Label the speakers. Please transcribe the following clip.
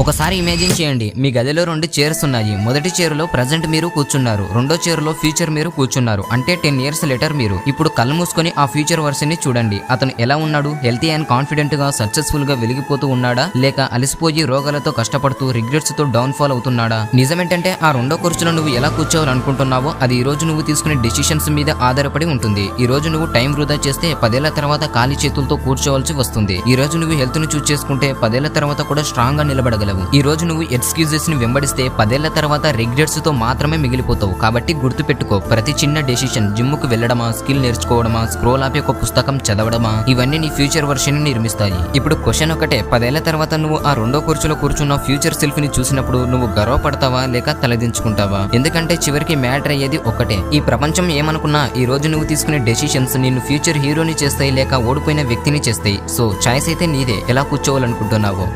Speaker 1: ఒకసారి ఇమాజిన్ చేయండి, మీ గదిలో 2 చైర్స్ ఉన్నాయి. మొదటి చైర్లో ప్రజెంట్ మీరు కూర్చున్నారు, రెండో చైర్లో ఫ్యూచర్ మీరు కూర్చున్నారు. అంటే 10 years later మీరు ఇప్పుడు కళ్ళు మూసుకొని ఆ ఫ్యూచర్ వర్షన్ ని చూడండి. అతను ఎలా ఉన్నాడు? హెల్తీ అండ్ కాన్ఫిడెంట్ గా సక్సెస్ఫుల్ గా వెలిగిపోతూ ఉన్నాడా, లేక అలసిపోయి రోగాలతో కష్టపడుతూ రిగ్రెట్స్ తో డౌన్ ఫాల్ అవుతున్నాడా? నిజమేంటంటే ఆ రెండో కుర్చీలో నువ్వు ఎలా కూర్చోవాలనుకుంటున్నావో అది ఈ రోజు నువ్వు తీసుకునే డెసిషన్స్ మీద ఆధారపడి ఉంటుంది. ఈ రోజు నువ్వు టైం వృధా చేస్తే 10 ఏళ్ల తర్వాత ఖాళీ చేతులతో కూర్చోవాల్సి వస్తుంది. ఈ రోజు నువ్వు హెల్త్ ను చూస్ చేసుకుంటే 10 ఏళ్ల తర్వాత కూడా స్ట్రాంగ్ గా నిలబడగలవు. ఈ రోజు నువ్వు ఎక్స్క్యూజెస్ ని వెంబడిస్తే 10 ఏళ్ల తర్వాత రిగ్రెట్స్ తో మాత్రమే మిగిలిపోతావు. కాబట్టి గుర్తుపెట్టుకో, ప్రతి చిన్న డెసిషన్, జిమ్ కు వెళ్ళడమా, స్కిల్ నేర్చుకోవడమా, స్క్రోల్ ఆపి ఒక పుస్తకం చదవడమా, ఇవన్నీ నీ ఫ్యూచర్ వర్షన్ ని నిర్మిస్తాయి. ఇప్పుడు క్వశ్చన్ ఒకటే, 10 ఏళ్ల తర్వాత నువ్వు ఆ రెండో కుర్చీలో కూర్చున్న ఫ్యూచర్ సెల్ఫ్ ని చూసినప్పుడు నువ్వు గర్వపడతావా లేక తలదించుకుంటావా? ఎందుకంటే చివరికి మ్యాటర్ అయ్యేది ఒక్కటే. ఈ ప్రపంచం ఏమనుకున్నా ఈ రోజు నువ్వు తీసుకునే డెసిషన్స్ నిన్ను ఫ్యూచర్ హీరోని చేస్తాయి లేక ఓడిపోయిన వ్యక్తిని చేస్తాయి. సో చాయిస్ అయితే నీదే, ఎలా కూర్చోవాలనుకుంటున్నావో.